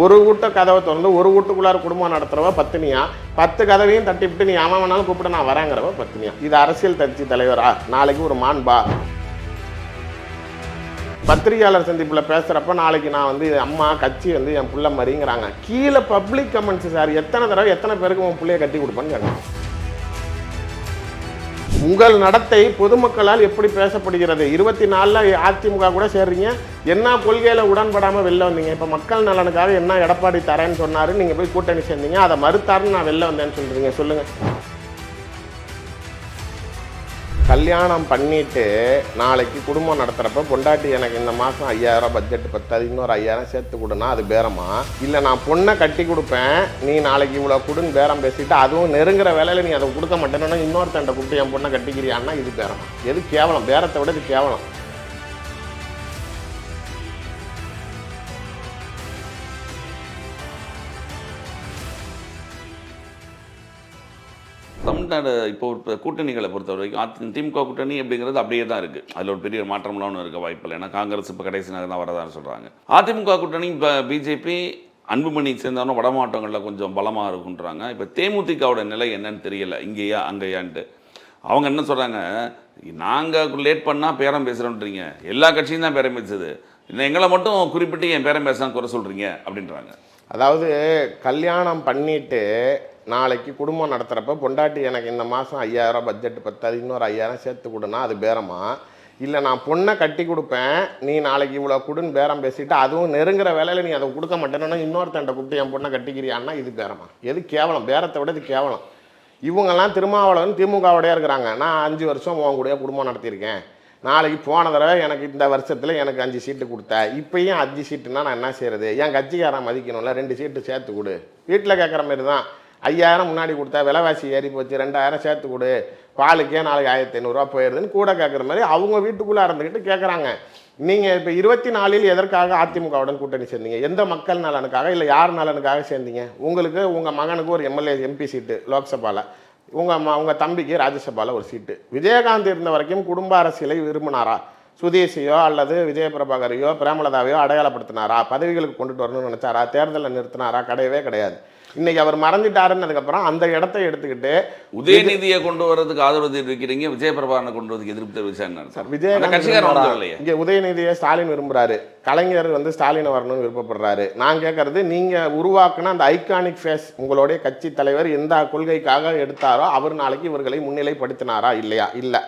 ஒரு வீட்டை கதவை திறந்து ஒரு வீட்டுக்குள்ளார குடும்பம் நடத்துறவ பத்தினியா, 10 கதவையும் தட்டிவிட்டு நீ அவன் வேணாலும் கூப்பிட்டு நான் வரேங்கிறவ பத்தினியா? இது அரசியல் கட்சி தலைவரா? நாளைக்கு ஒரு மாண்பா பத்திரிகையாளர் சந்திப்பில் பேசுகிறப்ப நாளைக்கு நான் வந்து அம்மா கட்சி வந்து என் பிள்ளை மாதிரிங்கிறாங்க. கீழே பப்ளிக் கமெண்ட்ஸ் சார், எத்தனை தடவை எத்தனை பேருக்கு உன் பிள்ளைய கட்டி கொடுப்பேன்னு கேட்கணும். உங்கள் நடத்தை பொதுமக்களால் எப்படி பேசப்படுகிறது? 24 அதிமுக கூட சேர்றீங்க, என்ன கொள்கையில் உடன்படாமல் வெளில வந்தீங்க? இப்போ மக்கள் நலனுக்காக என்ன எடப்பாடி தரேன்னு சொன்னார், நீங்கள் போய் கூட்டணி சேர்ந்தீங்க, அதை மறுத்தாருன்னு நான் வெளில வந்தேன்னு சொல்கிறீங்க. சொல்லுங்கள். கல்யாணம் பண்ணிட்டு நாளைக்கு குடும்பம் நடத்துகிறப்ப பொண்டாட்டி எனக்கு இந்த மாதம் 5000 பட்ஜெட் பத்தாது, இன்னொரு 5000 சேர்த்து கொடுனா அது பேரமா? இல்லை நான் பொண்ணை கட்டி கொடுப்பேன், நீ நாளைக்கு இவ்வளோ கொடுன்னு பேரம் பேசிட்டு அதுவும் நெருங்குற வேலையில் நீ அதை கொடுக்க மாட்டேன்னா இன்னொருத்தண்ட கூப்பிட்டு என் பொண்ணை கட்டிக்கிறியான்னா இது பேரமா? எது கேவலம்? பேரத்தை விட இது கேவலம். தமிழ்நாடு இப்போ ஒரு கூட்டணிகளை பொறுத்த வரைக்கும் திமுக கூட்டணி அப்படிங்கிறது அப்படியே தான் இருக்குது. அதில் ஒரு பெரிய மாற்றம்லாம் இருக்க வாய்ப்பில்லை. ஏன்னா காங்கிரஸ் இப்போ கடைசி நேரம் தான் வரதான்னு சொல்கிறாங்க. அதிமுக கூட்டணி இப்போ பிஜேபி அன்புமணி சேர்ந்தாலும் வட மாவட்டங்களில் கொஞ்சம் பலமாக இருக்குன்றாங்க. இப்போ தேமுதிகவோட நிலை என்னன்னு தெரியல, இங்கேயா அங்கேயான்ட்டு. அவங்க என்ன சொல்கிறாங்க, நாங்கள் லேட் பண்ணால் பேரம் பேசுகிறோன்றீங்க, எல்லா கட்சியும் தான் பேரம் பேசுது, எங்களை மட்டும் குறிப்பிட்டு என் பேரம் பேசலாம் குறை சொல்கிறீங்க அப்படின்றாங்க. அதாவது கல்யாணம் பண்ணிட்டு நாளைக்கு குடும்பம் நடத்துகிறப்ப பொண்டாட்டி எனக்கு இந்த மாதம் 5000 பட்ஜெட் பத்தாது, இன்னொரு 5000 சேர்த்து கொடுனா அது பேரமா? இல்லை நான் பொண்ணை கட்டி கொடுப்பேன், நீ நாளைக்கு இவ்வளோ கொடுன்னு பேரம் பேசிட்டு அதுவும் நெருங்குற வேலையில் நீ அதை கொடுக்க மாட்டேன்னா இன்னொருத்தண்ட கூப்பிட்டு என் பொண்ணை கட்டிக்கிறியான்னா இது பேரமா? எது கேவலம்? பேரத்தை விட இது கேவலம். இவங்கெல்லாம் திருமாவளவன் திமுகவோடையே இருக்கிறாங்க. நான் 5 வருஷம் உன் கூடயே குடும்பம் நடத்தியிருக்கேன், நாளைக்கு போன தடவை எனக்கு இந்த வருஷத்தில் எனக்கு 5 சீட்டு கொடுத்த, இப்போயும் 5 சீட்டுன்னா நான் என்ன செய்கிறது? என் கட்சிக்காரன் மதிக்கணும்ல, 2 சீட்டு சேர்த்து கொடு. வீட்டில் கேட்குற மாதிரி தான். 5000 முன்னாடி கொடுத்தா விலைவாசி ஏறி போச்சு, 2000 சேர்த்து கொடு, பாலுக்கே நாளைக்கு 1500 போயிடுதுன்னு கூட கேட்குற மாதிரி அவங்க வீட்டுக்குள்ளே இருந்துக்கிட்டு கேட்குறாங்க. நீங்கள் இப்போ 24 எதற்காக அதிமுகவுடன் கூட்டணி சேர்ந்தீங்க? எந்த மக்கள் நலனுக்காக, இல்லை யார் நலனுக்காக சேர்ந்தீங்க? உங்களுக்கு உங்கள் மகனுக்கு ஒரு எம்எல்ஏ எம்பி சீட்டு லோக்சபாவில், உங்கள் தம்பிக்கு ராஜ்யசபாவில் ஒரு சீட்டு. விஜயகாந்த் இருந்த வரைக்கும் குடும்ப அரசியலை விரும்பினாரா? சுதேசியோ அல்லது விஜயபிரபாகரையோ பிரேமலதாவையோ அடையாளப்படுத்தினாரா? பதவிகளுக்கு கொண்டுட்டு வரணும்னு நினச்சாரா? தேர்தலில் நிறுத்தினாரா? கிடையவே கிடையாது. இன்னைக்கு அவர் மறைஞ்சிட்டாருன்னதுக்கப்புறம் அந்த இடத்தை எடுத்துக்கிட்டு உதயநிதியை கொண்டு வரதுக்கு ஆதரவு தெரிவிக்கிறீங்க, விஜயபிரபாகரனை கொண்டு வரதுக்கு எதிர்ப்பு தெரிவிச்சாங்க சார். விஜயகாந்த் இங்கே உதயநிதியை ஸ்டாலின் விரும்புகிறாரு, கலைஞர் வந்து ஸ்டாலினை வரணும்னு விருப்பப்படுறாரு. நான் கேட்கறது, நீங்கள் உருவாக்குன அந்த ஐகானிக் ஃபேஸ் உங்களுடைய கட்சி தலைவர் எந்த கொள்கைக்காக எடுத்தாரோ அவர் நாளைக்கு இவர்களை முன்னிலைப்படுத்தினாரா? இல்லையா? இல்லை.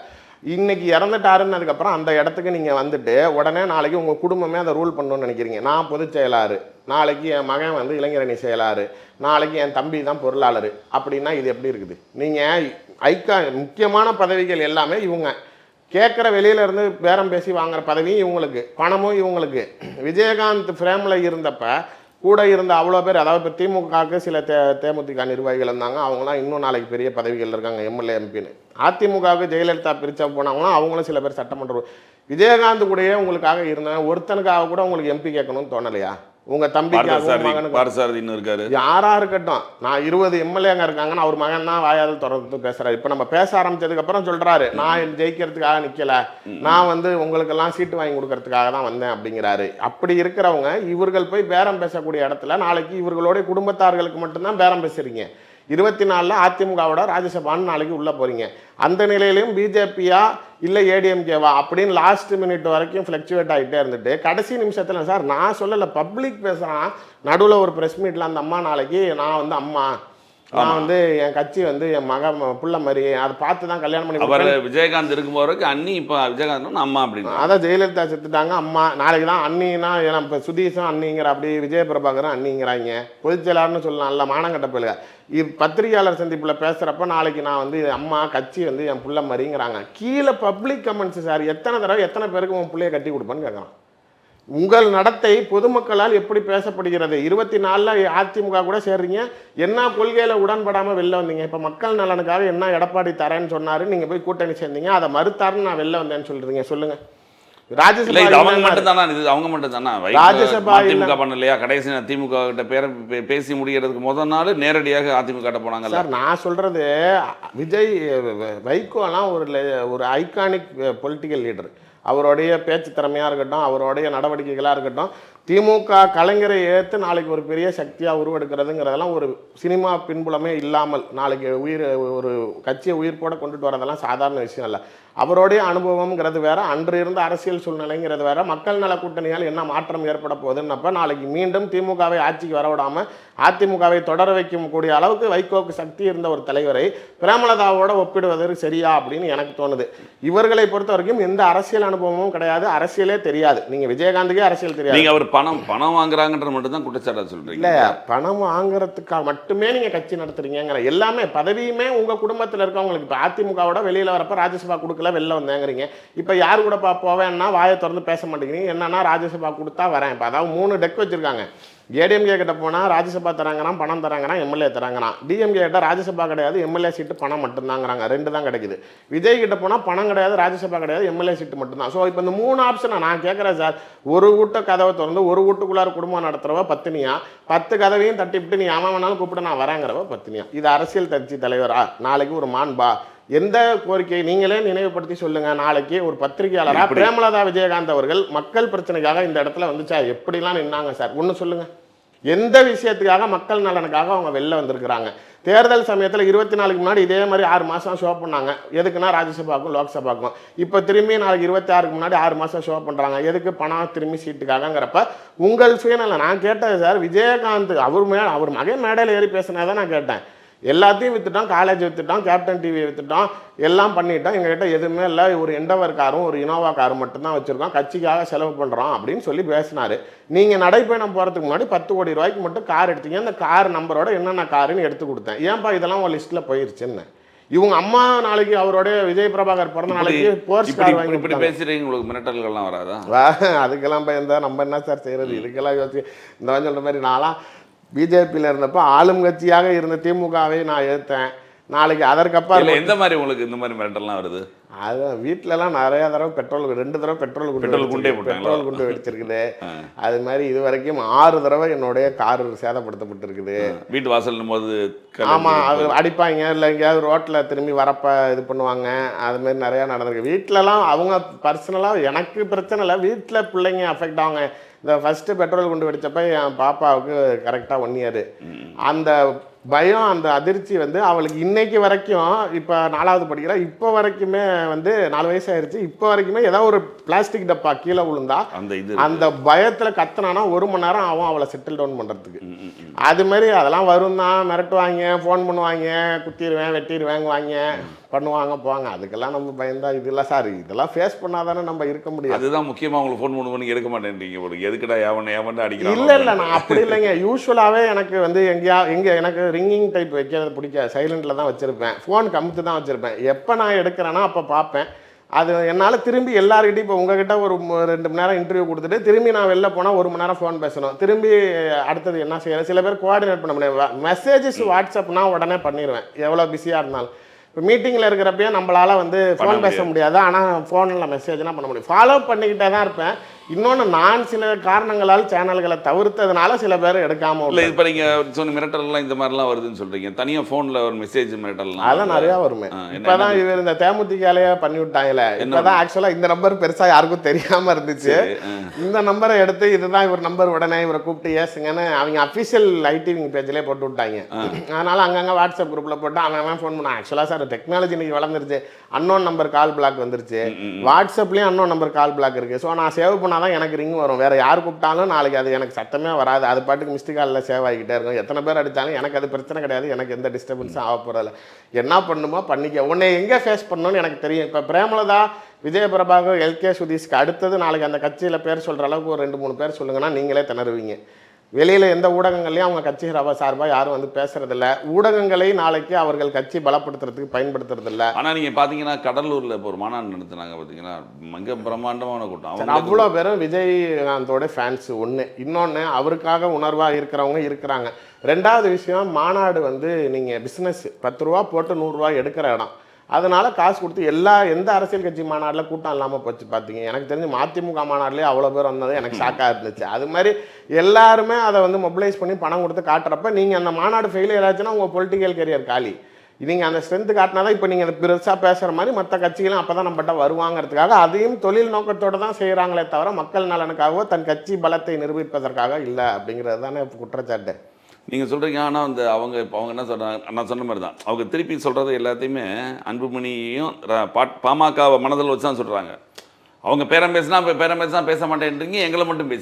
இன்னைக்கு இறந்துட்டாருன்னு அதுக்கப்புறம் அந்த இடத்துக்கு நீங்கள் வந்துட்டு உடனே நாளைக்கு உங்கள் குடும்பமே அதை ரூல் பண்ணணும்னு நினைக்கிறீங்க. நான் பொதுச் செயலாளர், நாளைக்கு என் மகன் வந்து இளைஞரணி செயலாளர், நாளைக்கு என் தம்பி தான் பொருளாளர், அப்படின்னா இது எப்படி இருக்குது? நீங்கள் முக்கியமான பதவிகள் எல்லாமே இவங்க கேட்குற வெளியிலேருந்து பேரம் பேசி வாங்குற பதவியும் இவங்களுக்கு, பணமும் இவங்களுக்கு. விஜயகாந்த் ஃப்ரேமில் இருந்தப்போ கூட இருந்த அவ்வளோ பேர், அதாவது இப்போ திமுகவுக்கு சில தேமுதிக நிர்வாகிகள் இருந்தாங்க, அவங்களாம் இன்னும் நாளைக்கு பெரிய பதவிகள் இருக்காங்க, எம்எல்ஏ எம்பின்னு. அதிமுகவுக்கு ஜெயலலிதா பிரிச்சா போனாங்கன்னா அவங்களும் சில பேர் சட்டமன்ற. விஜயகாந்த் கூடயே உங்களுக்காக இருந்தாங்க, ஒருத்தனுக்காக கூட உங்களுக்கு எம்பி கேட்கணும்னு தோணலையா? உங்கள் தம்பிக்கு இருக்காரு, யாரா இருக்கட்டும். நான் 20 எம்எல்ஏங்க இருக்காங்கன்னு அவர் மகன் தான் வாயால் தொடர்ந்து பேசுறாரு. இப்போ நம்ம பேச ஆரம்பிச்சதுக்கு அப்புறம் சொல்றாரு, நான் ஜெயிக்கிறதுக்காக நிக்கல, நான் வந்து உங்களுக்கெல்லாம் சீட்டு வாங்கி கொடுக்கறதுக்காக தான் வந்தேன் அப்படிங்கிறாரு. அப்படி இருக்கிறவங்க இவர்கள் போய் பேரம் பேசக்கூடிய இடத்துல நாளைக்கு இவர்களுடைய குடும்பத்தார்களுக்கு மட்டும்தான் பேரம் பேசுறீங்க. 24 அதிமுகவோட ராஜ்யசபான்னு நாளைக்கு உள்ளே போகிறீங்க. அந்த நிலையிலையும் பிஜேபியா இல்லை ஏடிஎம்கேவா அப்படின்னு லாஸ்ட் மினிட் வரைக்கும் ஃப்ளக்சுவேட் ஆகிட்டே இருந்துட்டு கடைசி நிமிஷத்தில், சார் நான் சொல்லலை, பப்ளிக் பேசுகிறான் நடுவில் ஒரு ப்ரெஸ் மீட்டில், அந்த அம்மா நாளைக்கு நான் வந்து அம்மா, நான் வந்து என் கட்சி வந்து என் மகன் பிள்ளை மாதிரி அதை பார்த்து தான் கல்யாணம் பண்ணி. அவர் விஜயகாந்த் இருக்கும் போறதுக்கு அண்ணி, இப்போ விஜயகாந்த் அம்மா அப்படின்னு. அதான் ஜெயலலிதா செத்துட்டாங்க, அம்மா நாளைக்கு தான் அண்ணின்னா, ஏன்னா இப்போ சுதீஷும் அண்ணிங்கிற, அப்படி விஜயபிரபாகரும் அண்ணிங்கிறாங்க, பொதுச்செயலாளர்னு சொல்லலாம். நல்ல மானங்கட்ட பிள்ளைங்க. பத்திரிகையாளர் சந்திப்பில் பேசுகிறப்ப நாளைக்கு நான் வந்து அம்மா கட்சி வந்து என் பிள்ளை மாதிரிங்கிறாங்க. கீழே பப்ளிக் கமெண்ட்ஸ் சார், எத்தனை தடவை எத்தனை பேருக்கு உன் பிள்ளைய கட்டி கொடுப்பேன்னு கேட்குறான். உங்கள் நடத்தை பொதுமக்களால் எப்படி பேசப்படுகிறது? 24 அதிமுக கூட சேர்றீங்க, என்ன கொள்கையில் உடன்படாமல் வெளில வந்தீங்க? இப்போ மக்கள் நலனுக்காக என்ன எடப்பாடி தரேன்னு சொன்னார், நீங்கள் போய் கூட்டணி சேர்ந்தீங்க, அதை மறுத்தாருன்னு நான் வெளில வந்தேன்னு சொல்கிறீங்க. சொல்லுங்கள். ராஜ்யசபா அவங்க மட்டும் தானா? இது அவங்க மட்டும் தானா? ராஜ்யசபா திமுக பண்ணலையா? கடைசி திமுக கிட்ட பேசி முடிகிறதுக்கு முதல் நாள் நேரடியாக அதிமுக கிட்ட போனாங்க சார். நான் சொல்றது, விஜய் வைகோலாம் ஒரு ஐகானிக் பொலிட்டிக்கல் லீடர். அவருடைய பேச்சு திறமையாக இருக்கட்டும், அவருடைய நடவடிக்கைகளாக இருக்கட்டும், திமுக கலைஞரை ஏற்று நாளைக்கு ஒரு பெரிய சக்தியாக உருவெடுக்கிறதுங்கிறதெல்லாம் ஒரு சினிமா பின்புலமே இல்லாமல் நாளைக்கு ஒரு கட்சியை உயிர்ப்போட கொண்டுட்டு வரதெல்லாம் சாதாரண விஷயம் இல்லை. அவருடைய அனுபவம்ங்கிறது வேற, அன்று இருந்த அரசியல் சூழ்நிலைங்கிறது வேற, மக்கள் நல கூட்டணியால் என்ன மாற்றம் ஏற்பட போகுதுன்னப்ப நாளைக்கு மீண்டும் திமுகவை ஆட்சிக்கு வரவிடாமல் அதிமுகவை தொடர வைக்கும் கூடிய அளவுக்கு வைகோக்கு சக்தி இருந்த ஒரு தலைவரை பிரேமலதாவோட ஒப்பிடுவதற்கு சரியா அப்படின்னு எனக்கு தோணுது. இவர்களை பொறுத்த வரைக்கும் எந்த அரசியல் அனுபவமும் கிடையாது, அரசியலே தெரியாது. நீங்க விஜயகாந்துக்கே அரசியல் தெரியாது. நீங்க அவர் பணம் வாங்குறாங்கன்ற மட்டும் தான் குற்றச்சாட்டு சொல்றீங்க. இல்ல, பணம் வாங்குறதுக்காக மட்டுமே நீங்க கட்சி நடத்துறீங்கிற எல்லாமே பதவியுமே உங்க குடும்பத்தில் இருக்கவங்களுக்கு. இப்போ அதிமுகவோட வெளியில வரப்ப ராஜ்யசபா கொடுக்கல, வெளில வந்தேங்கிறீங்க. இப்போ யார் கூட போவேன்னா வாயை திறந்து பேச மாட்டேங்கிறீங்க. என்னன்னா ராஜ்யசபா கொடுத்தா வரேன். இப்போ அதாவது 3 டெக் வச்சிருக்காங்க. ஏடிஎம்கே கிட்ட போனால் ராஜ்யசபா தராங்கன்னா, பணம் தராங்கன்னா, எம்எல்ஏ தராங்கன்னா. டிஎம்கே கிட்ட ராஜ்யசபா கிடையாது, எம்எல்ஏ சீட்டு பணம் மட்டும்தாங்கிறாங்க. 2 தான் கிடைக்குது. விஜய் கிட்ட போனால் பணம் கிடையாது, ராஜ்யசபா கிடையாது, எம்எல்ஏ சீட்டு மட்டும்தான். ஸோ இப்போ இந்த 3 ஆப்ஷனை நான் கேட்குறேன் சார். ஒரு வீட்டை கதவை திறந்து ஒரு வீட்டுக்குள்ளார குடும்பம் நடத்துகிறவ பத்தினியா, 10 கதவையும் தட்டிவிட்டு நீ அவன் வேணாலும் கூப்பிட்டு நான் வரேங்கிறவ பத்தினியா. இது அரசியல் கட்சி தலைவரா? நாளைக்கு ஒரு மாண்பா? எந்த கோரிக்கை நீங்களே நினைவுபடுத்தி சொல்லுங்க. நாளைக்கு ஒரு பத்திரிகையாளராக பிரேமலதா விஜயகாந்த் அவர்கள் மக்கள் பிரச்சனைக்காக இந்த இடத்துல வந்துச்சா எப்படிலாம் நின்னாங்க சார்? ஒன்று சொல்லுங்க. எந்த விஷயத்துக்காக மக்கள் நலனுக்காக அவங்க வெளில வந்திருக்கிறாங்க? தேர்தல் சமயத்தில் 24 முன்னாடி இதே மாதிரி 6 மாதம் ஷோ பண்ணாங்க. எதுக்குன்னா ராஜ்யசபாவுக்கும் லோக்சபாவுக்கும். இப்போ திரும்பி நாளைக்கு 26க்கு முன்னாடி 6 மாதம் ஷோ பண்ணுறாங்க. எதுக்கு? பணம் திரும்பி சீட்டுக்காகங்கிறப்ப உங்கள் சுயநலம். நான் கேட்டேன் சார், விஜயகாந்த் அவர் மகன் மேடையில் ஏறி பேசினதான் நான் கேட்டேன். எல்லாத்தையும் விற்றுட்டோம், காலேஜ் விற்றுட்டோம், கேப்டன் டிவியை விற்றுட்டோம், எல்லாம் பண்ணிட்டோம். எங்ககிட்ட எதுவுமே இல்லை, ஒரு எண்டவர் காரும் ஒரு இனோவா காரும் மட்டும்தான் வச்சுருக்கோம், கட்சிக்காக செலவு பண்ணுறோம் அப்படின்னு சொல்லி பேசினார். நீங்கள் நடைப்பயணம் போகிறதுக்கு முன்னாடி 10 கோடி ரூபாய்க்கு மட்டும் கார் எடுத்தீங்க. அந்த கார் நம்பரோட என்னென்ன காருன்னு எடுத்து கொடுத்தேன். ஏன்பா இதெல்லாம் ஒரு லிஸ்ட்டில் போயிருச்சுன்னு. இவங்க அம்மா நாளைக்கு அவரோட விஜய் பிரபாகர் பிறந்த நாளைக்கு போர்ஸ் கார் வாங்கி இப்படி பேசுகிறீங்க. உங்களுக்கு மிரட்டல்கள்லாம் வராதா? அதுக்கெல்லாம் பயந்தா நம்ம என்ன சார் செய்கிறது? இதுக்கெல்லாம் யோசிச்சு இந்த சொல்கிற மாதிரி நான்லாம் பிஜேபியில் இருந்தப்போ ஆளும் கட்சியாக இருந்த திமுகவை நான் ஏற்றேன். நாளைக்கு அதற்கப்புறம் எந்த மாதிரி உங்களுக்கு இந்த மாதிரி மிரட்டல்லாம் வருது? அதுதான் வீட்டிலலாம் நிறையா தடவை 2 தடவை பெட்ரோல் குண்டு வெடிச்சிருக்குது. அது மாதிரி இது வரைக்கும் 6 தடவை என்னுடைய கார் சேதப்படுத்தப்பட்டிருக்குது. வீட்டு வாசல் போது ஆமாம், அது அடிப்பாங்க, இல்லை எங்கேயாவது ரோட்டில் திரும்பி வரப்ப இது பண்ணுவாங்க. அதுமாரி நிறையா நடந்திருக்கு. வீட்டிலலாம் அவங்க பர்சனலாக எனக்கு பிரச்சனை இல்லை, வீட்டில் பிள்ளைங்க அஃபெக்ட் ஆகுங்க. இந்த ஃபஸ்ட்டு பெட்ரோல் குண்டு வெடித்தப்ப என் பாப்பாவுக்கு கரெக்டாக 1 இயர். அந்த பயம், அந்த அதிர்ச்சி அவளுக்கு இன்னைக்கு வரைக்கும், இப்போ 4வது படிக்கிறா, இப்போ வரைக்குமே 4 வயசு ஆயிடுச்சு. இப்போ வரைக்குமே ஏதாவது ஒரு பிளாஸ்டிக் டப்பா கீழே விழுந்தா அந்த பயத்தில் கத்துனானா 1 மணி நேரம் ஆகும் அவளை செட்டில் டவுன் பண்ணுறதுக்கு. அது மாதிரி அதெல்லாம் வரும் தான், மிரட்டுவாங்க, ஃபோன் பண்ணுவாங்க, குத்திடுவேன் வெட்டிடுவேங்குவாங்க, பண்ணுவாங்க போவாங்க. அதுக்கெல்லாம் நம்ம பயந்தா இதெல்லாம் சார், இதெல்லாம் ஃபேஸ் பண்ணாதானே நம்ம இருக்க முடியும். அதுதான் முக்கியமாக உங்களுக்கு ஃபோன் பண்ணி எடுக்க மாட்டேன்றீங்க. உங்களுக்கு எதுக்குடா ஏவன் அடிக்கிறேன்? இல்லை நான் அப்படி இல்லைங்க. யூஸ்வலாகவே எனக்கு எங்கே எனக்கு ரிங்கிங் டைப் வைக்கிறது பிடிக்காது. சைலண்டில் தான் வச்சுருப்பேன், ஃபோன் கமுத்து தான் வச்சுருப்பேன். எப்போ நான் எடுக்கிறேன்னா அப்போ பார்ப்பேன். அது என்னால் திரும்பி எல்லாருக்கிட்டையும் இப்போ உங்ககிட்ட ஒரு 2 மணி நேரம் இன்டர்வியூ கொடுத்துட்டு திரும்பி நான் வெளில போனால் 1 மணி நேரம் ஃபோன் பேசணும். திரும்பி அடுத்தது என்ன செய்யறது? சில பேர் கோஆர்டினேட் பண்ண முடியாது. மெசேஜஸ் வாட்ஸ்அப்னா உடனே பண்ணிடுவேன், எவ்வளோ பிஸியாக இருந்தாலும். இப்போ மீட்டிங்கில் இருக்கிறப்பயே நம்மளால் ஃபோன் பேச முடியாது, ஆனால் ஃபோனில் மெசேஜ்னால் பண்ண முடியும். ஃபாலோ பண்ணிக்கிட்டே தான் இருப்பேன். இன்னொன்று, நான் சில காரணங்களால் சேனல்களை தவிர்த்ததுனால சில பேர் எடுக்காமல் இல்லை. இப்போ நீங்கள் சொன்ன மிரட்டல்லாம் இந்த மாதிரிலாம் வருதுன்னு சொல்கிறீங்க. தனியாக ஃபோனில் ஒரு மெசேஜ் மிரட்டல்லாம் அதெல்லாம் நிறையா வருமே. இப்போ தான் இவர் இந்த தேமுதிகாலையே பண்ணி விட்டாங்களே. இப்போ தான் ஆக்சுவலாக இந்த நம்பர் பெருசாக யாருக்கும் தெரியாமல் இருந்துச்சு. இந்த நம்பரை எடுத்து இதுதான் இவர் நம்பர், உடனே இவரை கூப்பிட்டு ஏசுங்கன்னு அவங்க அஃபிஷியல் ஐடிவிங் பேஜ்லேயே போட்டு விட்டாங்க. அதனால் அங்கங்கே வாட்ஸ்அப் குரூப்பில் போட்டு அவன் ஃபோன் பண்ணான். ஆக்சுவலாக சார் டெக்னாலஜி இன்னைக்கு வளர்ந்துருச்சு. அன்னோன் நம்பர் கால் பிளாக் வந்துருச்சு, வாட்ஸ்அப்லேயும் அன்னோன் நம்பர் கால் பிளாக் இருக்குது. ஸோ நான் சேவ் பண்ணால் தான் எனக்கு ரிங் வரும். வேறு யார் கூப்பிட்டாலும் நாளைக்கு அது எனக்கு சத்தமே வராது. அது பாட்டுக்கு மிஸ்டு காலில் சேவ் ஆகிக்கிட்டே இருக்கும். எத்தனை பேர் அடித்தாலும் எனக்கு அது பிரச்சனை கிடையாது. எனக்கு எந்த டிஸ்டர்பன்ஸும் ஆக போகிறதில்ல. என்ன பண்ணுமோ பண்ணிக்க. உன்னை எங்கே ஃபேஸ் பண்ணணும்னு எனக்கு தெரியும். இப்போ பிரேமலதா, விஜய பிரபாகர், எல்கே சுதீஷ்க்கு அடுத்தது நாளைக்கு அந்த கட்சியில் பேர் சொல்கிற அளவுக்கு ஒரு 2-3 பேர் சொல்லுங்கன்னா நீங்களே திணறுவீங்க. வெளியில் எந்த ஊடகங்கள்லையும் அவங்க கட்சி சார்பாக யாரும் பேசுறதில்ல. ஊடகங்களை நாளைக்கு அவர்கள் கட்சி பலப்படுத்துறதுக்கு பயன்படுத்துறதில்ல. ஆனால் நீங்கள் பார்த்தீங்கன்னா கடலூரில் இப்போ ஒரு மாநாடு நடத்துனாங்க, பார்த்தீங்கன்னா மிக பிரம்மாண்டமான கூட்டம். அவ்வளோ பேரும் விஜயகாந்தோட ஃபேன்ஸ். ஒன்று. இன்னொன்று, அவருக்காக உணர்வாக இருக்கிறவங்க இருக்கிறாங்க. 2வது விஷயம், மாநாடு நீங்கள் பிஸ்னஸ் 10 ரூபா போட்டு 100 ரூபா எடுக்கிற இடம். அதனால் காசு கொடுத்து எந்த அரசியல் கட்சி மாநாட்டில் கூட்டம் இல்லாமல் போச்சு பார்த்தீங்க. எனக்கு தெரிஞ்சு மதிமுக மாநாட்டிலே அவ்வளோ பேர் வந்தது எனக்கு ஷாக்காக இருந்துச்சு. அது மாதிரி எல்லாருமே அதை மொபிலைஸ் பண்ணி பணம் கொடுத்து காட்டுறப்ப நீங்கள் அந்த மாநாடு ஃபெயிலியர் ஆச்சுன்னா உங்கள் பொலிட்டிக்கல் கெரியர் காலி. நீங்கள் அந்த ஸ்ட்ரென்த்து காட்டினா தான் இப்போ நீங்கள் பெருசாக பேசுகிற மாதிரி மற்ற கட்சிகளும் அப்போ தான் நம்மகிட்ட வருவாங்கிறதுக்காக அதையும் தொழில் நோக்கத்தோடு தான் செய்கிறாங்களே தவிர மக்கள் நலனுக்காகவோ தன் கட்சி பலத்தை நிரூபிப்பதற்காக இல்லை அப்படிங்கிறது தானே குற்றச்சாட்டு. நீங்கள் சொல்கிறீங்க. ஆனால் அந்த அவங்க என்ன சொல்கிறாங்க, நான் சொன்ன மாதிரி தான் அவங்க திருப்பி சொல்கிறது எல்லாத்தையுமே அன்புமணியையும் பாமக மனதில் வச்சு தான் சொல்கிறாங்க. அவங்க பேரம் பேசினா பேச மாட்டேன்றீங்க, எங்களை மட்டும்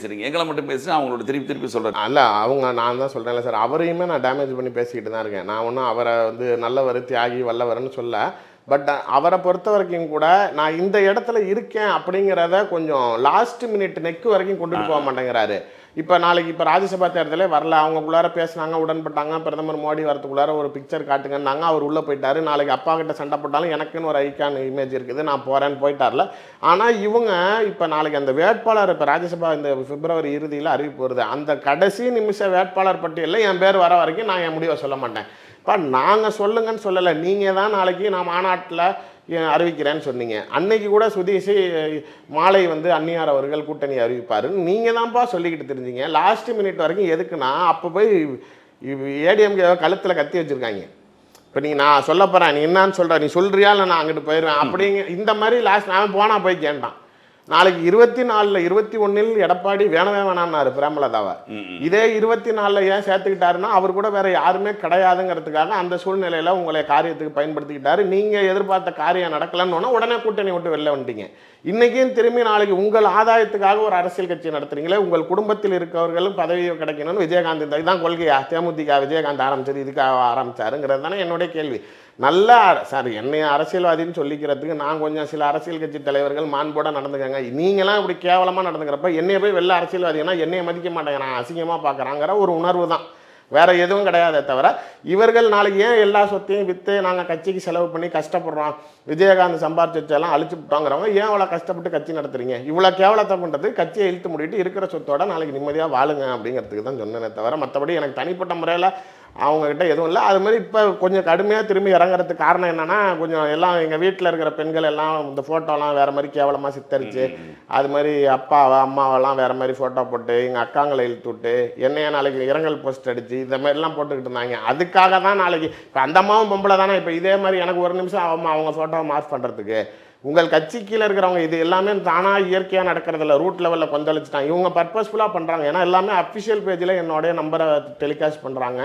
பேசுனா அவங்களோட திருப்பி சொல்கிறாங்க. அல்ல அவங்க நான் தான் சொல்கிறேன்ல சார், அவரையுமே நான் டேமேஜ் பண்ணி பேசிக்கிட்டு தான் இருக்கேன். நான் ஒன்றும் அவரை வந்து நல்லவர் தியாகி வல்லவர்னு சொல்ல. பட் அவரை பொறுத்த வரைக்கும் கூட நான் இந்த இடத்துல இருக்கேன் அப்படிங்கிறத கொஞ்சம் லாஸ்ட் மினிட் நெக்கு வரைக்கும் கொண்டுட்டு போக மாட்டேங்கிறாரு. இப்போ நாளைக்கு இப்போ ராஜ்யசபா தேர்தலே வரல, அவங்களுக்குள்ளார பேசினாங்க, உடன்பட்டாங்க, பிரதமர் மோடி வரத்துக்குள்ளார ஒரு பிக்சர் காட்டுங்கன்னாங்க, அவர் உள்ளே போயிட்டாரு. நாளைக்கு அப்பா கிட்ட சண்டை போட்டாலும் எனக்குன்னு ஒரு ஐக்கான் இமேஜ் இருக்குது, நான் போகிறேன்னு போயிட்டார்ல. ஆனால் இவங்க இப்போ நாளைக்கு அந்த வேட்பாளர் இப்போ ராஜ்யசபா இந்த பிப்ரவரி இறுதியில் அறிவிப்பு வருது, அந்த கடைசி நிமிஷ வேட்பாளர் பட்டியலில் என் பேர் வர வரைக்கும் நான் என் முடிவை சொல்ல மாட்டேன். இப்போ நாங்கள் சொல்லுங்கன்னு சொல்லலை, நீங்கள் தான் நாளைக்கு நான் மாநாட்டில் அறிவிக்கிறேன்னு சொன்னீங்க. அன்னைக்கு கூட சுதீஷ் மாலை வந்து அன்னியார் அவர்கள் கூட்டணி அறிவிப்பாருன்னு நீங்கள் தான்ப்பா சொல்லிக்கிட்டு தெரிஞ்சிங்க. லாஸ்ட் மினிட் வரைக்கும் எதுக்குன்னா அப்போ போய் ஏடிஎம்கே கழுத்தில் கத்தி வச்சுருக்காங்க. இப்போ நீங்கள் நான் சொல்ல போகிறேன், நீ என்னான்னு சொல்கிற, நீ சொல்கிறியா இல்லை நான் அங்கிட்டு போயிடுவேன் அப்படிங்க இந்த மாதிரி லாஸ்ட் நான் போனால் போய் கேட்டான். நாளைக்கு 24 21 எடப்பாடி வேணாம்னாரு பிரேமலதாவை. இதே 24 ஏன் சேர்த்துக்கிட்டாருன்னா அவர் கூட வேற யாருமே கிடையாதுங்கிறதுக்காக அந்த சூழ்நிலையில உங்களை காரியத்துக்கு பயன்படுத்திக்கிட்டாரு. நீங்க எதிர்பார்த்த காரியம் நடக்கலன்னு உடனே கூட்டணி விட்டு வெளில வந்துட்டீங்க. இன்னைக்கும் திரும்பி நாளைக்கு உங்கள் ஆதாயத்துக்காக ஒரு அரசியல் கட்சி நடத்துறீங்களே, உங்கள் குடும்பத்தில் இருக்கவர்களும் பதவி கிடைக்கணும்னு விஜயகாந்த் இதுதான் கொள்கையா? தேமுதிக விஜயகாந்த் ஆரம்பிச்சது இதுக்காக ஆரம்பிச்சாருங்கிறது தானே என்னுடைய கேள்வி. நல்லா சார் என்னைய அரசியல்வாதின்னு சொல்லிக்கிறதுக்கு நான் கொஞ்சம் சில அரசியல் கட்சி தலைவர்கள் மாண்போட நடந்துக்கங்க, நீங்களாம் இப்படி கேவலமாக நடந்துக்கிறப்ப என்னைய போய் வெளில அரசியல்வாதினா என்னைய மதிக்க மாட்டேங்க, நான் அசிங்கமாக பார்க்குறாங்கிற ஒரு உணர்வு தான், வேற எதுவும் கிடையாதே தவிர. இவர்கள் நாளைக்கு ஏன் எல்லா சொத்தையும் விற்று நாங்கள் கட்சிக்கு செலவு பண்ணி கஷ்டப்படுறோம், விஜயகாந்த் சம்பாரிச்சு வச்செல்லாம் அழிச்சு விட்டோங்கிறவங்க ஏன் அவ்வளோ கஷ்டப்பட்டு கட்சி நடத்துறீங்க? இவ்வளோ கேவலத்தை பண்ணுறது கட்சியை இழுத்து முடிட்டு இருக்கிற சொத்தோட நாளைக்கு நிம்மதியாக வாழுங்க அப்படிங்கிறதுக்கு தான் சொன்னேனே தவிர மற்றபடி எனக்கு தனிப்பட்ட முறையில் அவங்கக்கிட்ட எதுவும் இல்லை. அது மாதிரி இப்போ கொஞ்சம் கடுமையாக திரும்பி இறங்குறதுக்கு காரணம் என்னென்னா, கொஞ்சம் எல்லாம் எங்கள் வீட்டில் இருக்கிற பெண்கள் எல்லாம் இந்த ஃபோட்டோலாம் வேறு மாதிரி கேவலமாக சித்தரிச்சு, அது மாதிரி அம்மாவெல்லாம் வேறு மாதிரி ஃபோட்டோ போட்டு எங்கள் அக்காங்களை இழுத்து விட்டு என்னைய நாளைக்கு இரங்கல் போஸ்ட் அடித்து இந்த மாதிரிலாம் போட்டுக்கிட்டு இருந்தாங்க. அதுக்காக தான் நாளைக்கு இப்போ அந்த அம்மாவும் பொம்பளை தானே, இப்போ இதே மாதிரி எனக்கு ஒரு நிமிஷம் அவங்க ஃபோட்டோவை மார்க் பண்ணுறதுக்கு உங்கள் கட்சி கீழே இருக்கிறவங்க இது எல்லாமே தானாக இயற்கையாக நடக்கிறதில்ல, ரூட் லெவலில் கொந்தளிச்சுட்டாங்க. இவங்க பர்பஸ்ஃபுல்லாக பண்ணுறாங்க. ஏன்னா எல்லாமே அஃபிஷியல் பேஜில் என்னோடைய நம்பரை டெலிகாஸ்ட் பண்ணுறாங்க.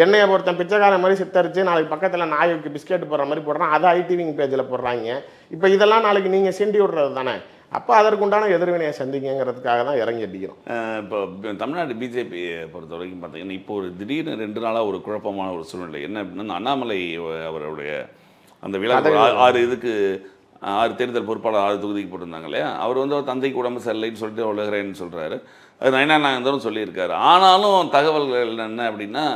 என்னைய ஒருத்தன் பிச்சைக்கார மாதிரி சித்தரிச்சு நாளைக்கு பக்கத்தில் நாய்க்கு பிஸ்கெட் போடுற மாதிரி போடுறான், அதை ஐடிவிங் பேஜில் போடுறாங்க. இப்போ இதெல்லாம் நாளைக்கு நீங்கள் சிண்டி விடுறது தானே, அப்போ அதற்குண்டான எதிர்வினையை சந்திங்கிறதுக்காக தான் இறங்கி அடிக்கிறோம். இப்போ தமிழ்நாடு பிஜேபி பொறுத்த வரைக்கும் பார்த்தீங்கன்னா இப்போ ஒரு திடீர்னு 2 நாளாக ஒரு குழப்பமான ஒரு சூழ்நிலை என்ன அப்படின்னா, அண்ணாமலை அவருடைய அந்த விழா 6 தேர்தல் பொறுப்பாளர் 6 தொகுதிக்கு போட்டிருந்தாங்க இல்லையா, அவர் வந்து அவர் தந்தைக்கு உடம்பு சரியில்லைன்னு சொல்லிட்டு உலகிறேன்னு சொல்கிறாரு. அது நயனா நாகேந்திரன் சொல்லியிருக்காரு. ஆனாலும் தகவல்கள் என்ன அப்படின்னா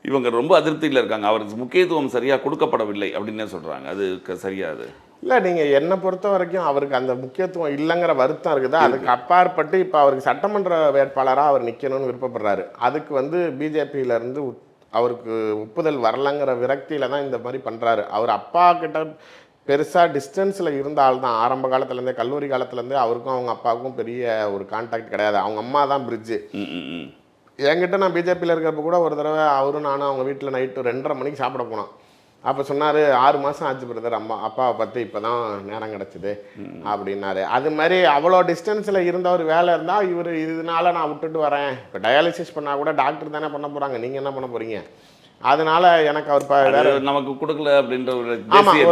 இவங்க ரொம்ப அதிருப்தியில் இருக்காங்க, அவருக்கு முக்கியத்துவம் சரியாக கொடுக்கப்படவில்லை அப்படின்னு சொல்கிறாங்க. அது சரியாது இல்லை. நீங்கள் என்னை பொறுத்த வரைக்கும் அவருக்கு அந்த முக்கியத்துவம் இல்லைங்கிற வருத்தம் இருக்குது. அதுக்கு அப்பாற்பட்டு இப்போ அவருக்கு சட்டமன்ற வேட்பாளராக அவர் நிற்கணும்னு விருப்பப்படுறாரு. அதுக்கு வந்து பிஜேபியிலேருந்து அவருக்கு ஒப்புதல் வரலைங்கிற விரக்தியில் தான் இந்த மாதிரி பண்ணுறாரு. அவர் அப்பா கிட்ட பெருசாக டிஸ்டன்ஸில் இருந்தால்தான் ஆரம்ப காலத்துலேருந்தே கல்லூரி காலத்துலேருந்தே அவருக்கும் அவங்க அப்பாவுக்கும் பெரிய ஒரு கான்டாக்ட் கிடையாது. அவங்க அம்மா தான் பிரிட்ஜு. என்கிட்ட நான் பிஜேபியில் இருக்கிறப்ப கூட ஒரு தடவை அவரும் நானும் அவங்க வீட்டில் நைட்டு 2:30 மணிக்கு சாப்பிட போனோம். அப்போ சொன்னார் 6 மாதம் ஆச்சு பிரதர் அப்பாவை பார்த்து இப்போ தான் நேரம் கிடச்சிது அப்படின்னாரு. அது மாதிரி அவ்வளோ டிஸ்டன்ஸில் இருந்தவர் வேலை இருந்தால் இவர் இதனால நான் விட்டுட்டு வரேன், இப்போ டயாலிசிஸ் பண்ணால் கூட டாக்டர் தானே பண்ண போகிறாங்க, நீங்கள் என்ன பண்ண போகிறீங்க, அதனால எனக்கு அவர் வேற நமக்கு கொடுக்கல அப்படின்ற ஒரு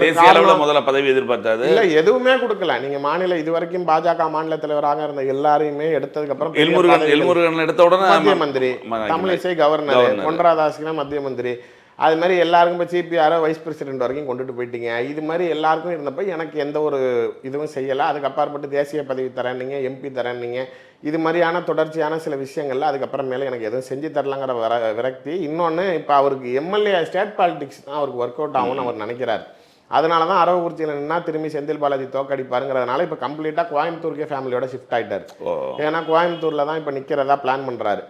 தேசிய அளவில் முதல்ல பதவி எதிர்பார்த்தாது. இல்லை எதுவுமே கொடுக்கல. நீங்கள் மாநில இது வரைக்கும் பாஜக மாநில தலைவராக இருந்த எல்லாரையுமே எடுத்ததுக்கப்புறம் எல்முருகன் எடுத்த உடனே மத்திய மந்திரி, தமிழிசை கவர்னர், பொன் ராதாகிருஷ்ணன் மத்திய மந்திரி, அது மாதிரி எல்லாருக்கும் இப்போ சிபிஆரை வைஸ் பிரசிடென்ட் வரைக்கும் கொண்டுட்டு போயிட்டீங்க. இது மாதிரி எல்லாருக்கும் இருந்தப்போ எனக்கு எந்த ஒரு இதுவும் செய்யலை. அதுக்கு அப்பாற்பட்டு தேசிய பதவி தரேன்னீங்க, எம்பி தரேன்னீங்க, இது மாதிரியான தொடர்ச்சியான சில விஷயங்கள்ல அதுக்கப்புறம் மேலே எனக்கு எதுவும் செஞ்சு தரலாங்கிற விரக்தி. இன்னொன்று இப்போ அவருக்கு எம்எல்ஏ ஸ்டேட் பாலிடிக்ஸ் தான் அவருக்கு ஒர்க் அவுட் ஆகும்னு அவர் நினைக்கிறார். அதனால தான் அரவக்குறிச்சியில் நின்னா திரும்பி செந்தில் பாலாஜி தோக்கடிப்பாருங்கிறதுனால இப்போ கம்ப்ளீட்டாக கோயம்புத்தூருக்கே ஃபேமிலியோட ஷிஃப்ட் ஆகிட்டார். ஏன்னா கோயம்புத்தூரில் தான் இப்போ நிற்கிறதா பிளான் பண்ணுறாரு.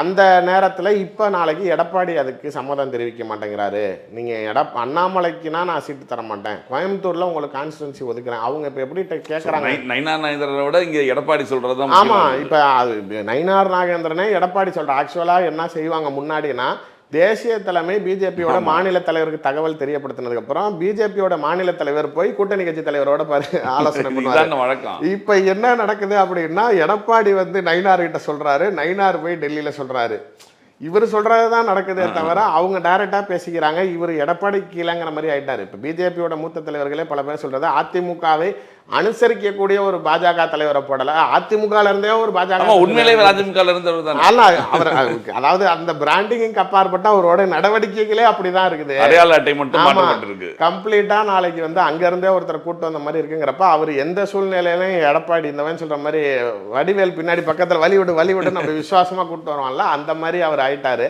அந்த நேரத்தில் இப்போ நாளைக்கு எடப்பாடி அதுக்கு சம்மதம் தெரிவிக்க மாட்டேங்கிறாரு. நீங்கள் அண்ணாமலைக்குனா நான் சீட்டு தர மாட்டேன், கோயம்புத்தூரில் உங்களுக்கு கான்ஸ்டிடுவன்சி ஒதுக்குறேன். அவங்க இப்போ எப்படி கேட்குறாங்க, நயினார் நாகேந்திரனை விட இங்கே எடப்பாடி சொல்கிறது தான். ஆமாம், இப்போ அது நயினார் நாகேந்திரனே எடப்பாடி சொல்கிற ஆக்சுவலாக என்ன செய்வாங்க முன்னாடினா, தேசிய தலைமை பிஜேபியோட மாநில தலைவருக்கு தகவல் தெரியப்படுத்தினதுக்கு அப்புறம் பிஜேபியோட மாநில தலைவர் போய் கூட்டணி கட்சி தலைவரோட ஆலோசனை பண்ணுவாரு. இதான வழக்கம். இப்ப என்ன நடக்குது அப்படின்னா, எடப்பாடி வந்து நயினார் கிட்ட சொல்றாரு, நயினார் போய் டெல்லியில சொல்றாரு. இவர் சொல்றது தான் நடக்குதே தவிர அவங்க டைரக்டா பேசிக்கிறாங்க. இவர் எடப்பாடி கீழங்கிற மாதிரி ஆயிட்டாரு. இப்ப பிஜேபியோட மூத்த தலைவர்களே பல பேர் சொல்றது, அதிமுகவை அனுசரிக்கக்கூடிய ஒரு பாஜக தலைவரை போடல, அதிமுகல இருந்தே ஒரு பாஜக உண்மையிலேயே அதிமுகல இருந்தவர் தான். அவர் அதாவது அந்த பிராண்டிங்க்கு அப்பாற்பட்ட அவரோட நடவடிக்கைகளே அப்படிதான் இருக்குது. அடையாள அட்டை மட்டும் மாற்றப்பட்டிருக்கு. கம்ப்ளீட்டா நாளைக்கு வந்து அங்க இருந்தே ஒருத்தர் கூட்டு வந்த மாதிரி இருக்குங்கிறப்ப அவர் எந்த சூழ்நிலையிலும் எடப்பாடி இந்தவன் சொல்ற மாதிரி வடிவேல் பின்னாடி பக்கத்துல வழிவிடு நம்ம விசுவாசமா கூட்டு வருவான்ல, அந்த மாதிரி அவர் ஆயிட்டாரு.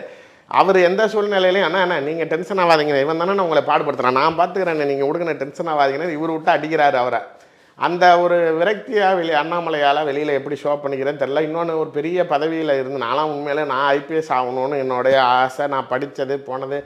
அவர் எந்த சூழ்நிலையிலையும் அண்ணா நீங்கள் டென்ஷன் ஆகாதீங்க, இவன் தானே நான் உங்களை பாடுபடுத்துறேன், நான் பார்த்துக்கிறேன், நீங்கள் உடுக்கின டென்ஷன் ஆகாதீங்கன்னு இவர் விட்டு அடிக்கிறாரு அவரை. அந்த ஒரு விரக்தியாக அண்ணாமலையால் வெளியில் எப்படி ஷோ பண்ணிக்கிறேன்னு தெரில. இன்னொன்று, ஒரு பெரிய பதவியில் இருந்து நானும் உண்மையிலே நான் ஐபிஎஸ் ஆகணும்னு என்னுடைய ஆசை. நான் படித்தது போனது,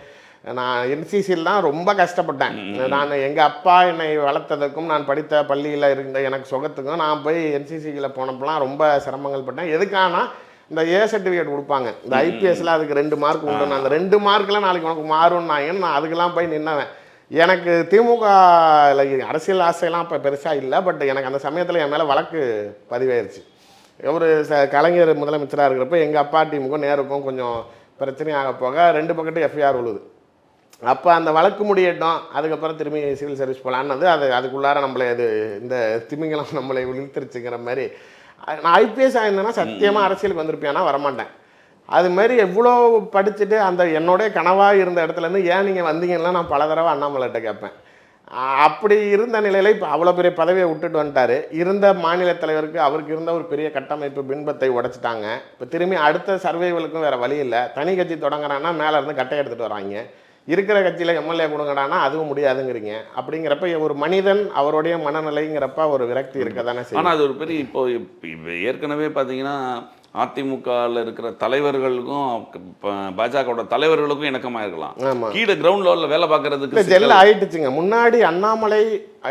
நான் என்சிசியில் தான் ரொம்ப கஷ்டப்பட்டேன். நான் எங்கள் அப்பா என்னை வளர்த்ததுக்கும் நான் படித்த பள்ளியில் இருந்த எனக்கு சுகத்துக்கும் நான் போய் என்சிசியில் போனப்பெல்லாம் ரொம்ப சிரமங்கள் பட்டேன். எதுக்கானா இந்த ஏ சர்டிஃபிகேட் கொடுப்பாங்க, இந்த ஐபிஎஸ்ல அதுக்கு 2 மார்க் உண்டு. அந்த 2 மார்க்கில் நாளைக்கு உனக்கு மாறும்னாங்கன்னு நான் அதுக்கெல்லாம் போய் நின்னவன். எனக்கு திமுக அரசியல் ஆசையெல்லாம் இப்போ பெருசாக இல்லை. பட் எனக்கு அந்த சமயத்தில் என் மேலே வழக்கு பதிவாயிருச்சு. ஒரு கலைஞர் முதலமைச்சராக இருக்கிறப்ப எங்கள் அப்பா டீமுக்கும் நேருக்கும் கொஞ்சம் பிரச்சனையாக போக 2 பக்கத்து எஃப்ஐஆர் விழுது. அப்போ அந்த வழக்கு முடியட்டும், அதுக்கப்புறம் திரும்பி சிவில் சர்வீஸ் போகலான்னு அதுக்குள்ளார நம்மளை இந்த திமிங்கலம் நம்மளை இழுத்துருச்சுங்கிற மாதிரி. நான் ஐபிஎஸ் ஆயிருந்தேன்னா சத்தியமாக அரசியலுக்கு வந்திருப்பேன்னா வரமாட்டேன். அது மாதிரி எவ்வளோ படிச்சுட்டு அந்த என்னோடைய கனவாக இருந்த இடத்துலேருந்து ஏன் நீங்கள் வந்தீங்கன்னா நான் பல தடவை அண்ணாமலைகிட்ட கேட்பேன். அப்படி இருந்த நிலையில் இப்போ அவ்வளோ பெரிய பதவியை விட்டுட்டு வந்துட்டார். இருந்த மாநில தலைவருக்கு அவருக்கு இருந்த ஒரு பெரிய கட்டமைப்பு பின்பத்தை உடைச்சிட்டாங்க. இப்போ திரும்பி அடுத்த சர்வைவலுக்கும் வேறு வழி இல்லை. தனி கட்சி தொடங்குறான்னா மேலே இருந்து கட்டை எடுத்துகிட்டு வராங்க. இருக்கிற கட்சியில் எம்எல்ஏ கொடுங்கடானா அதுவும் முடியாதுங்கிறீங்க. அப்படிங்கிறப்ப ஒரு மனிதன் அவருடைய மனநிலைங்கிறப்ப ஒரு விரக்தி இருக்க தானே செய்யும். ஆனால் அது ஒரு பெரிய இப்போ ஏற்கனவே பார்த்தீங்கன்னா அதிமுகவில் இருக்கிற தலைவர்களுக்கும் பாஜகவோட தலைவர்களுக்கும் இணக்கமாக இருக்கலாம். கீழே கிரவுண்ட் லெவலில் வேலை பார்க்கறதுக்கு ஜெல் ஆயிடுச்சுங்க. முன்னாடி அண்ணாமலை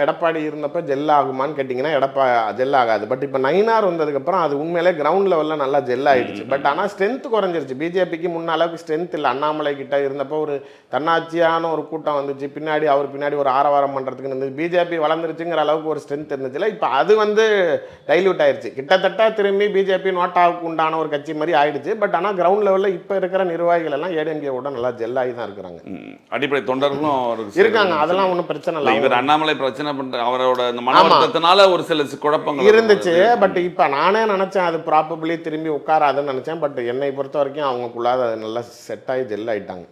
எடப்பாடி இருந்தப்ப ஜெல் ஆகுமான்னு கேட்டிங்கன்னா ஜெல் ஆகாது. பட் இப்போ நயினார் வந்ததுக்கப்புறம் அது உண்மையிலே கிரவுண்ட் லெவலில் நல்லா ஜெல் ஆகிடுச்சு. பட் ஆனால் ஸ்ட்ரென்த் குறைஞ்சிருச்சு. பிஜேபிக்கு முன்ன அளவுக்கு ஸ்ட்ரென்த் இல்லை. அண்ணாமலை கிட்ட இருந்தப்போ ஒரு தன்னாட்சியான ஒரு கூட்டம் வந்துச்சு, பின்னாடி அவர் பின்னாடி ஒரு ஆரவாரம் பண்ணுறதுக்கு இருந்துச்சு. பிஜேபி வளர்ந்துருச்சுங்கிற அளவுக்கு ஒரு ஸ்ட்ரென்த் இருந்துச்சுல. இப்போ அது டைல்யூட் ஆயிடுச்சு. கிட்டத்தட்ட திரும்பி பிஜேபி நோட்டாவுக்கு உண்டான ஒரு கட்சி மாதிரி ஆயிடுச்சு. பட் ஆனால் கிரவுண்ட் லெவலில் இப்போ இருக்கிற நிர்வாகிகள் எல்லாம் ஏடிஎம்கேவோட நல்லா ஜெல் ஆகி தான் இருக்கிறாங்க. அடிப்படை தொண்டர்களும் இருக்காங்க, அதெல்லாம் ஒன்றும் பிரச்சனை இல்லை. இவர் அண்ணாமலை பிரச்சனை பண்ற அவரோட இந்த மனவருத்தத்தினால ஒரு சில குழப்பங்கள் இருந்துச்சு. பட் இப்போ நானே நினைச்சேன் அது ப்ராபபிளி திரும்பி உட்காராதுன்னு நினைச்சேன். பட் என்னை பொறுத்த வரைக்கும் அவங்களுக்குள்ளாத நல்லா செட் ஆகி ஜெல் ஆயிட்டாங்க.